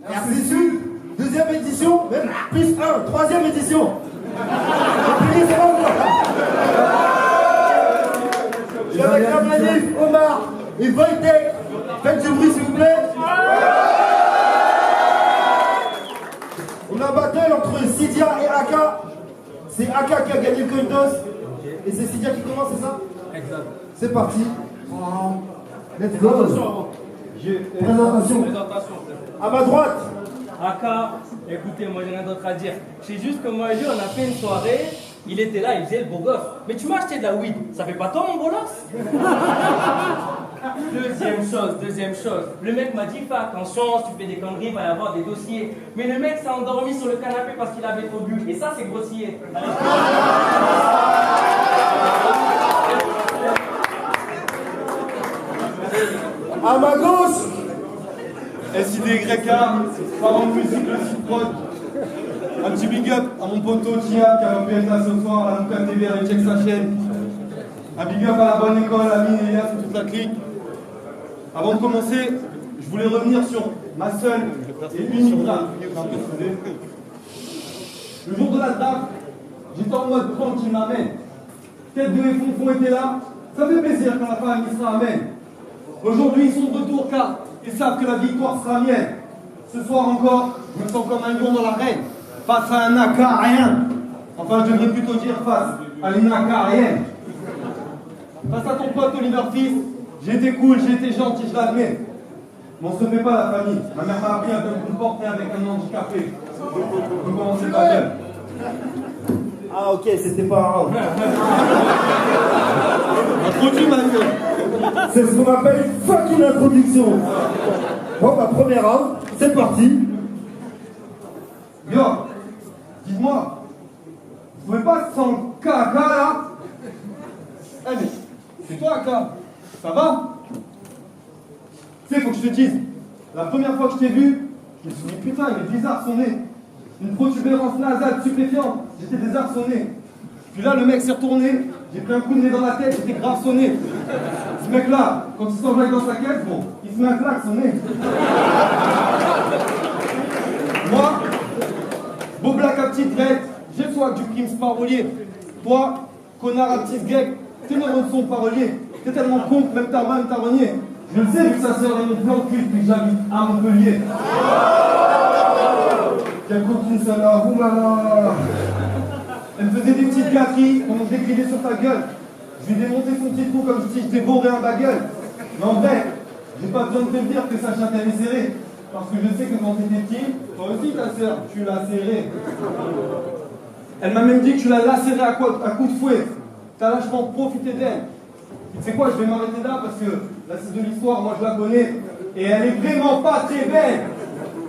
RC Sud, deuxième édition, même plus 1, troisième édition. C'est bon, quoi. Je suis avec la manif, Omar et Wojtek. Faites du bruit, s'il vous plaît. On a battle entre Sidia et Aka. C'est Aka qui a gagné le coin toss. Et c'est Sidia qui commence, c'est ça? Exact. C'est parti. Let's go. Présentation. À ma droite. Aka, écoutez, moi j'ai rien d'autre à dire. C'est juste que moi et lui, on a fait une soirée. Il était là, il faisait le beau gosse. Mais tu m'as acheté de la weed, ça fait pas toi mon bolos? Deuxième chose. Le mec m'a dit, fais attention, si tu fais des conneries, il va y avoir des dossiers. Mais le mec s'est endormi sur le canapé parce qu'il avait trop bu. Et ça, c'est grossier. À ma gauche. SIDYK, parent de musique, le site prod. Un petit big up à mon poteau Tia qui a pu être là ce soir, à Luca TV avec check sa chaîne. Un big up à la bonne école, à Mine, Elias et toute la clique. Avant de commencer, je voulais revenir sur ma seule et unique draft. Le jour de la draft, j'étais en mode tranquille m'amène. Tête de mes fonds étaient là. Ça fait plaisir quand la famille sera amène. Aujourd'hui, ils sont de retour car ils savent que la victoire sera mienne. Ce soir encore, je me sens comme un lion dans l'arène. Face à un acarien. Enfin, je devrais plutôt dire face à une acarienne. Face à ton pote Oliver Fils, j'ai été cool, j'ai été gentil, je l'admets. Mais on se fait pas la famille. Ma mère m'a appris à me comporter avec un handicapé. On peut commencer par elle. Ah ok, c'était pas un round. Introduis ma gueule. C'est ce qu'on appelle une fucking introduction. Bon, ma première round, c'est parti. Yo, dites-moi, vous pouvez pas sans caca là? Eh mais, c'est toi Aka, ça va? Tu sais, faut que je te dise, la première fois que je t'ai vu, je me suis dit putain, il est bizarre son nez. Une protubérance nasale stupéfiante, j'étais désarçonné. Puis là, le mec s'est retourné, j'ai pris un coup de nez dans la tête, j'étais grave sonné. Ce mec-là, quand il s'envoie dans sa caisse, bon, il se met un claque son nez. Moi, beau black à petite drette, j'ai soif du crime parolier. Toi, connard à petit gag, t'es neurons de son parolier. T'es tellement con que même ta main t'a renié. Je le sais vu que sa sœur est mon plan de cul depuis que j'habite à Montpellier. Quelle copine celle-là, oulala. Elle me faisait des petites gâteries pendant que je décrivais sur ta gueule. Je lui ai démonté son petit trou comme si je dévorais un bagel. Mais en vrai, j'ai pas besoin de te dire que sa chatte elle est serrée. Parce que je sais que quand t'étais petit, toi aussi ta sœur, tu l'as serrée. Elle m'a même dit que tu l'as lacérée à coups de fouet. T'as lâchement profité d'elle. Tu sais quoi, je vais m'arrêter là parce que la suite de l'histoire, moi je la connais. Et elle est vraiment pas très belle.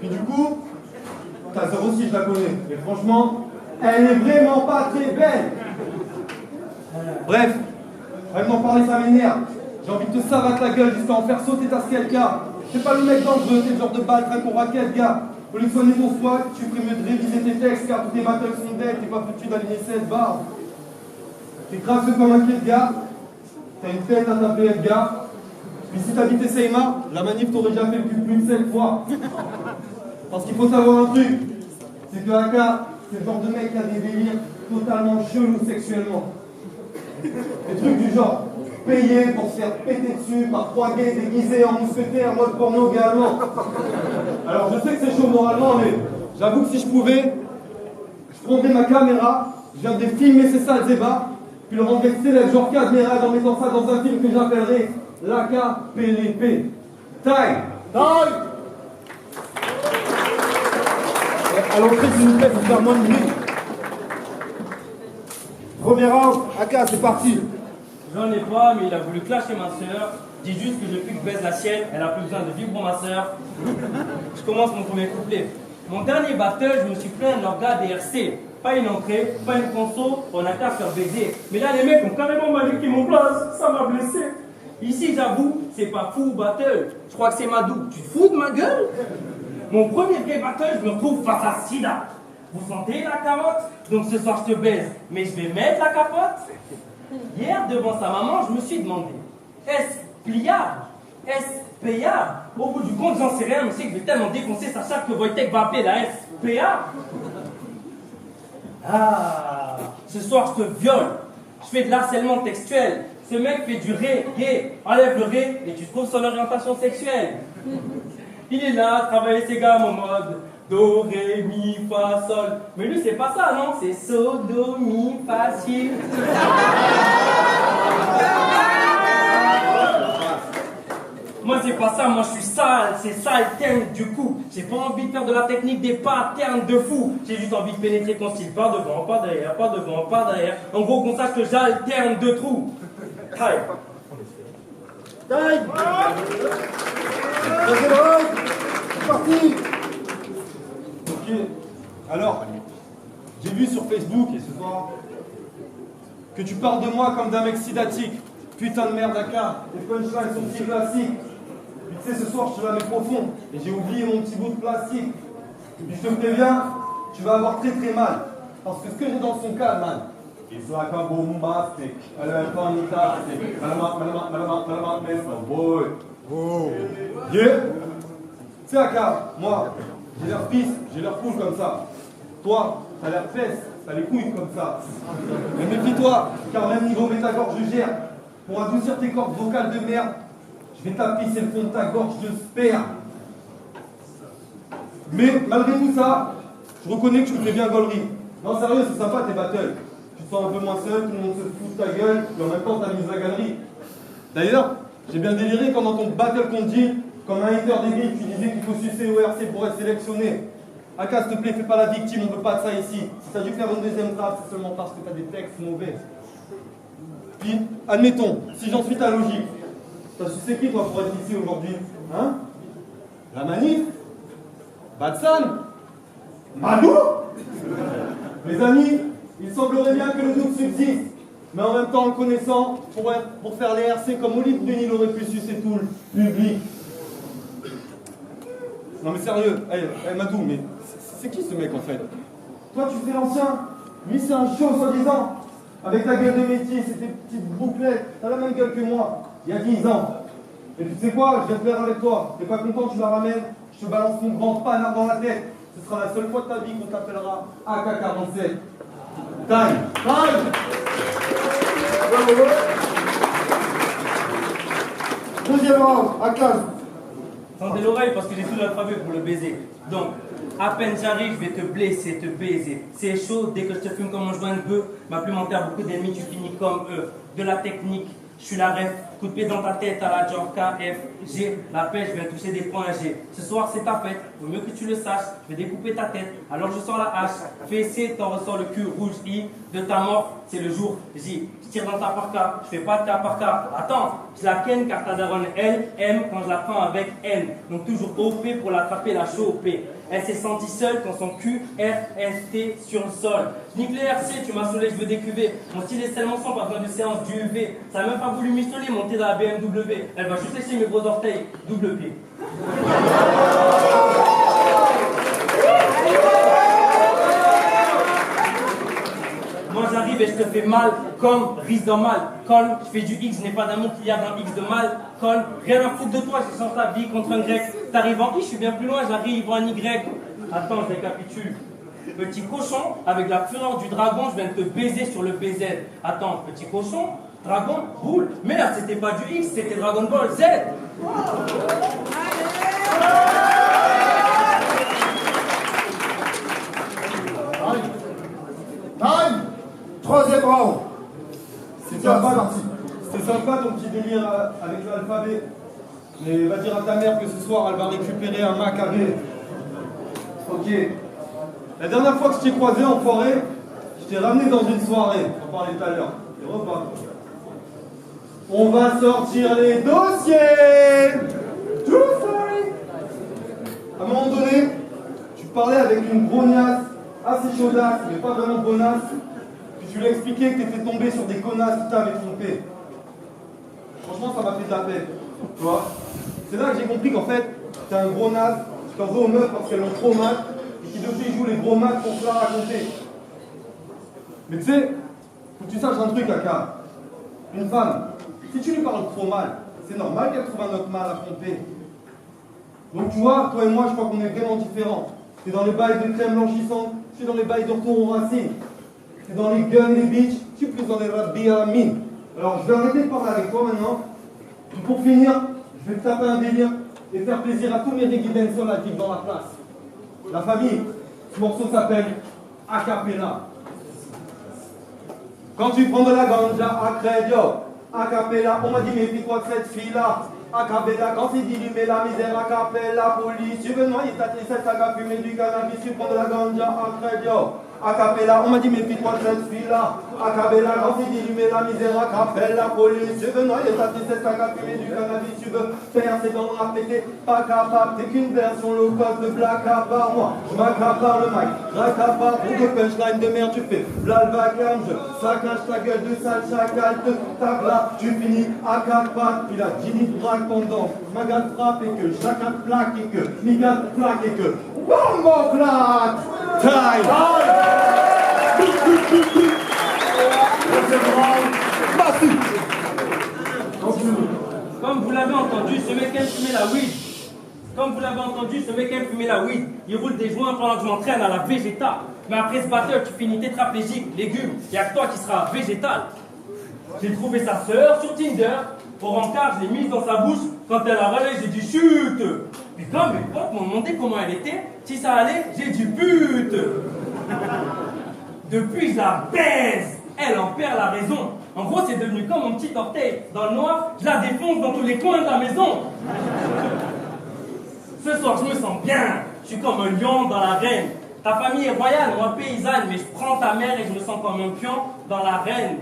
Et du coup, ta sœur aussi je la connais. Et franchement, elle est vraiment pas très belle. Bref, arrête d'en parler, ça m'énerve. J'ai envie de te sabattre la gueule jusqu'à en faire sauter ta skelka. C'est pas le mec dangereux, c'est le genre de balle train qu'on raquette, gars. Pour lui soigner ton squat, tu ferais mieux de réviser tes textes car tous tes battles sont dead, t'es pas foutu d'aligner 7 barres. T'es crasseux comme un kid, gars. T'as une tête à taper, gars. Puis si t'habitais Seyma, la manif t'aurait déjà fait le cul plus de 7 fois. Parce qu'il faut savoir un truc, c'est que Aka, c'est le genre de mec qui a des délires totalement chelous sexuellement. Des trucs du genre payé pour se faire péter dessus par 3 gays déguisés en mousquetaires en mode porno également. Alors je sais que c'est chaud moralement, mais j'avoue que si je pouvais, je prendrais ma caméra, je viendrais filmer ces sales débats, puis le rendrais célèbre genre Cadmerade en mettant ça dans un film que j'appellerais l'Aka PLP. Taille! Taille. À l'entrée, s'il vous plaît, pour faire moins de bruit. Premier round, Aka, c'est parti. J'en ai pas, mais il a voulu clasher ma soeur. Dis juste que depuis que je baise la sienne, elle a plus besoin de vivre pour ma soeur. Je commence mon premier couplet. Mon dernier battle, je me suis pris un orga DRC. Pas une entrée, pas une conso, on a qu'à faire baiser. Mais là, les mecs ont carrément maniqué mon place, ça m'a blessé. Ici, j'avoue, c'est pas fou battle. Je crois que c'est ma double. Tu te fous de ma gueule? Mon premier vrai battle, je me retrouve face à Sida. Vous sentez la carotte? Donc ce soir, je te baise, mais je vais mettre la capote. Hier, devant sa maman, je me suis demandé, est-ce pliable? Est-ce SPA. Au bout du compte, j'en sais rien, mais c'est que je vais tellement défoncer Sacha que Wojtek va appeler la SPA. Ah, ce soir je te viole. Je fais de l'harcèlement textuel. Ce mec fait du ré, gay. Enlève le ré et tu trouves son orientation sexuelle. Il est là, à travailler ses gammes en mode do, ré, mi, fa, sol. Mais lui, c'est pas ça, non? C'est so, do, mi, fa, si. Moi, c'est pas ça, moi, je suis sale. C'est sale, terne, du coup. J'ai pas envie de faire de la technique des patterns de fou. J'ai juste envie de pénétrer ton style. Pas devant, pas derrière, pas devant, pas derrière. En gros, qu'on sache que j'alterne de trous. Hi. Time. Deuxième round. C'est parti. Ok. Alors, j'ai vu sur Facebook et ce soir que tu parles de moi comme d'un mec sidatique. Putain de merde, Aka. Les punchlines sont si classiques. Puis tu sais, ce soir, je te la mets profond. Et j'ai oublié mon petit bout de plastique. Et puis je te préviens, tu vas avoir très très mal. Parce que ce que j'ai dans son cas, man, it's like a bombastic. Fantastic. Boy. Oh. Yeah. Tu sais, Aka, moi, j'ai l'air pisse, j'ai l'air cool comme ça. Toi, t'as l'air fesse, t'as les couilles comme ça. Mais méfie-toi, car même niveau métagorge, je gère. Pour adoucir tes cordes vocales de merde, je vais tapisser le fond de ta gorge de sperme. Mais malgré tout ça, je reconnais que tu me fais bien gaulerie. Non, sérieux, c'est sympa tes battles. Tu te sens un peu moins seul, tout le monde se fout de ta gueule, et en même temps t'as mis la galerie. D'ailleurs, j'ai bien déliré quand dans ton battle qu'on dit, comme un hater débile, tu disais qu'il faut sucer au RC pour être sélectionné. Aka, s'il te plaît, fais pas la victime, on veut pas de ça ici. Si t'as dû faire une deuxième trappe, c'est seulement parce que t'as des textes mauvais. Puis, admettons, si j'en suis ta logique, t'as sucé qui toi pour être ici aujourd'hui? Hein? La manif? Batsan? Malou? Mes amis, il semblerait bien que le doute subsiste, mais en même temps, en le connaissant, pour faire les RC comme Olive Bruni aurait pu sucer tout le public. Non mais sérieux, Madou, mais c'est qui ce mec en fait? Toi tu fais l'ancien, lui c'est un show soi-disant. Avec ta gueule de métier, c'est tes petites bouclettes, t'as la même gueule que moi, il y a 10 ans. Et tu sais quoi, je viens te faire avec toi, t'es pas content, tu la ramènes, je te balance mon grand panard dans la tête. Ce sera la seule fois de ta vie qu'on t'appellera AK-47. Time! Deuxième round, à 15. Tendez l'oreille parce que j'ai tout l'alphabet pour le baiser. Donc, à peine j'arrive, je vais te blesser, te baiser. C'est chaud, dès que je te fume comme un joint de bœuf, ma plume enterre beaucoup d'ennemis, tu finis comme eux. De la technique, je suis la ref, coup de pied dans ta tête à la genre KFG. La pêche, je viens toucher des points G. Ce soir, c'est ta fête, vaut mieux que tu le saches. Je vais découper ta tête, alors je sors la hache. Fessé, t'en ressors le cul rouge I. De ta mort, c'est le jour J. Je tire dans ta parka, je fais pas de ta parka. Attends, je la ken car ta daronne elle aime quand je la prends avec N. Donc toujours OP pour l'attraper, la choper. Elle s'est sentie seule quand son cul RST sur le sol. Je nique les RC, tu m'as saoulé, je veux décuver. Mon style est tellement sans, pas besoin de séance du UV. Ça a même pas voulu mistoler, monter dans la BMW. Elle va juste lécher mes gros orteils, double pied. Moi j'arrive et je te fais mal comme risque dans mal. Colm, je fais du X, je n'ai pas d'amour qu'il y a dans X de mal. Colm, rien à foutre de toi, je sens ta vie contre un grec. T'arrives en I, je suis bien plus loin, j'arrive en Y. Attends, je récapitule. Petit cochon, avec la fureur du dragon, je viens de te baiser sur le BZ. Attends, petit cochon, dragon, boule. Merde, c'était pas du X, c'était Dragon Ball Z. Time. Troisième round. C'est sympa ton petit délire avec l'alphabet. Mais va dire à ta mère que ce soir elle va récupérer un Mac carré. Ok. La dernière fois que je t'ai croisé en forêt, je t'ai ramené dans une soirée. On parlait tout à l'heure. Les repas. On va sortir les dossiers. True story. À un moment donné, tu parlais avec une grognasse assez chaudasse, mais pas vraiment bonasse. Puis tu lui as expliqué que t'étais tombé sur des connasses qui t'avaient trompé. Franchement, ça m'a fait de la peine. Tu vois? C'est là que j'ai compris qu'en fait, t'es un gros naze, tu t'en veux aux meufs parce qu'elles ont trop mal, et qui depuis jouent les gros maths pour se la raconter. Mais tu sais, faut que tu saches un truc, Aka. Une femme, si tu lui parles trop mal, c'est normal qu'elle trouve un autre mal à pomper. Donc tu vois, toi et moi, je crois qu'on est vraiment différents. Tu es dans les bails de crème blanchissante, je suis dans les bails de retour aux racines. Tu es dans les guns et les bitches, je suis plus dans les rugby à la mine. Alors je vais arrêter de parler avec toi maintenant. Et pour finir, je vais te taper un délire et faire plaisir à tous mes reggae dancers qui vivent dans la place. La famille, ce morceau s'appelle Acapella. Quand tu prends de la ganja à crédio, Acapella, on m'a dit méfie-toi de cette fille-là. Acapella, quand c'est dit mais la misère, Acapella, police, tu veux noyer ta tristesse, à fumer du cannabis, tu prends de la ganja à crédio. Acapella, on m'a dit méfie-toi de cette fille-là. Acapella, quand c'est dit mais la misère, Acapella, police, tu veux noyer ta tristesse, à fumer du cannabis, tu veux percer dans le rap, mais t'es pas capable, t'es qu'une version low cost de Black Abba. Moi, je m'accapare le mic, j'accapare pour des punchlines de merde, tu fais l'albacam, je saccage ta gueule de sale chacal, te tape là, tu finis à 4 pattes, puis la Ginny braque pendant, ma gare frappe et que chacun plaque et que, mi gare plaque et que, bombo plate, time! Comme vous l'avez entendu, ce mec aime fumer la weed. Comme vous l'avez entendu, ce mec aime fumer la weed. Il roule des joints pendant que je m'entraîne à la végéta. Mais après ce battle, tu finis tétraplégique, légumes. Il n'y a que toi qui seras végétal. J'ai trouvé sa sœur sur Tinder. Au rencard, je l'ai mise dans sa bouche. Quand elle a râlé, j'ai dit chute. Puis quand mes potes m'ont demandé comment elle était, si ça allait, j'ai dit pute. Depuis, je la baise. Elle en perd la raison. En gros, c'est devenu comme mon petit orteil. Dans le noir, je la défonce dans tous les coins de la maison. Ce soir, je me sens bien. Je suis comme un lion dans l'arène. Ta famille est royale, moi paysanne, mais je prends ta mère et je me sens comme un pion dans l'arène.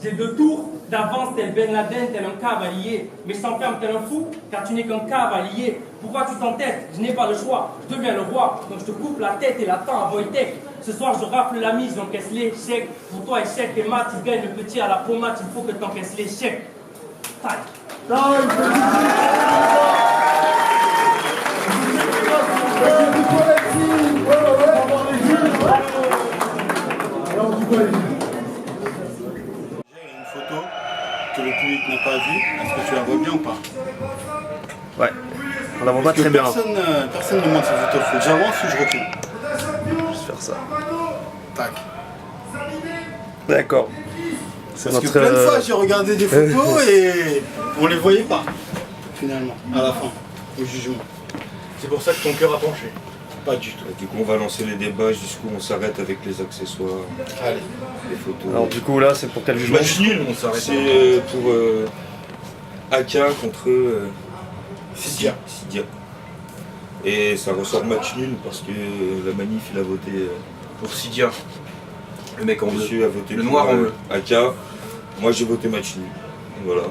J'ai 2 tours d'avance tel Ben Laden, tel un cavalier. Mais je t'enferme tel un fou, car tu n'es qu'un cavalier. Pourquoi tu t'entêtes? Je n'ai pas le choix. Je deviens le roi, donc je te coupe la tête et l'attends à Wojtek. Ce soir, je rafle la mise, j'encaisse l'échec. Pour toi, échec et maths, il gagne le petit à la pommade, il faut que tu encaisses l'échec. Taille. J'ai une photo que le public n'a pas vue. Est-ce que tu la vois bien ou pas? Ouais, on la voit pas très bien. Personne ne montre sa photo. Faut que j'avance ou je recule? Juste faire ça. Tac. D'accord. Parce que plein de fois j'ai regardé des photos et on les voyait pas, finalement, à la fin, au jugement. C'est pour ça que ton cœur a penché. Pas du tout. Du coup, on va lancer les débats jusqu'où on s'arrête avec les accessoires, Allez. les photos. Alors du coup là c'est pour quel jugement? Match nul, on s'arrête. C'est pour Aka contre Sidia. Sidia. Et ça ressort match nul parce que la manif il a voté Pour Sidia. Le mec en bleu. monsieur a voté Le pour noir en bleu. Aka. Moi j'ai voté match nul. Voilà.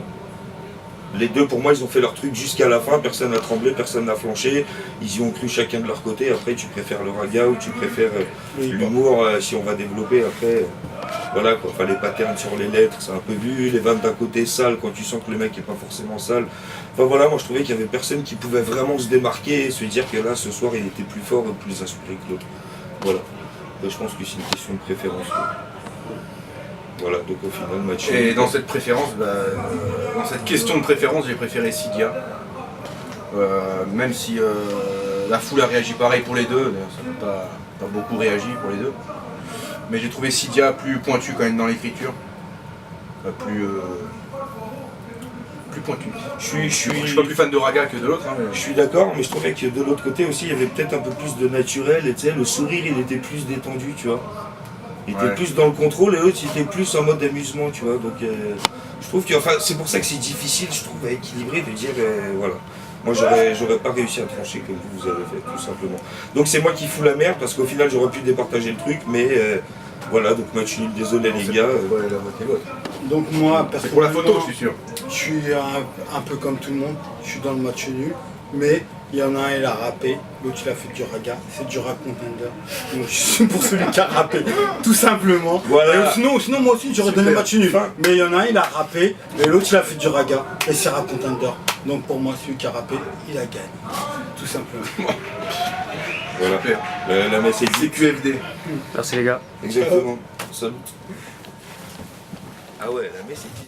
Les deux pour moi ils ont fait leur truc jusqu'à la fin, personne n'a tremblé, personne n'a flanché, ils y ont cru chacun de leur côté. Après tu préfères le raga ou tu préfères l'humour si on va développer après. Voilà quoi, enfin les patterns sur les lettres, c'est un peu vu, les vannes d'un côté sales quand tu sens que le mec est pas forcément sale. Enfin voilà, moi je trouvais qu'il y avait personne qui pouvait vraiment se démarquer et se dire que là ce soir il était plus fort et plus inspiré que l'autre. Voilà. Et je pense que c'est une question de préférence. Quoi. Voilà, donc au final match. Et dans cette préférence, dans cette question de préférence, j'ai préféré Sidia. Même si la foule a réagi pareil pour les deux, ça n'a pas beaucoup réagi pour les deux. Mais j'ai trouvé Sidia plus pointu quand même dans l'écriture. Plus pointu. Je suis pas plus fan de Raga que de l'autre. Hein, Je suis d'accord, mais je trouvais que de l'autre côté aussi, il y avait peut-être un peu plus de naturel, et tu sais, le sourire, il était plus détendu, tu vois. Il était plus dans le contrôle, et l'autre, il était plus en mode amusement, tu vois. Donc, je trouve que, enfin, c'est pour ça que c'est difficile, je trouve, à équilibrer, de dire, voilà. Moi, j'aurais pas réussi à trancher comme vous avez fait, tout simplement. Donc, c'est moi qui fous la merde, parce qu'au final, j'aurais pu départager le truc, mais voilà, donc match nul, désolé les gars. Donc moi, c'est pour la photo, je suis sûr. Je suis un peu comme tout le monde, je suis dans le match nul, mais il y en a un, il a rappé, l'autre il a fait du raga, c'est du rap contender. Donc je suis pour celui qui a rappé, tout simplement. Voilà. Et sinon moi aussi j'aurais donné match nul, mais il y en a un, il a rappé, et l'autre il a fait du raga, et c'est rap contender. Donc pour moi, celui qui a rappé, il a gagné, tout simplement. Voilà, la messe est dite. CQFD. Merci les gars. Exactement. Salut. Ah ouais, la messe est dite.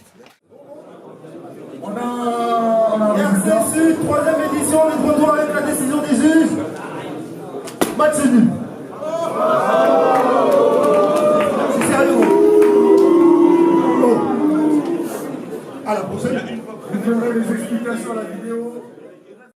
On a RC Sud, 3e édition, on est de retour avec la décision des juges. Match nul. C'est sérieux, gros. Oh. À la prochaine. Vous verrez les explications à la vidéo.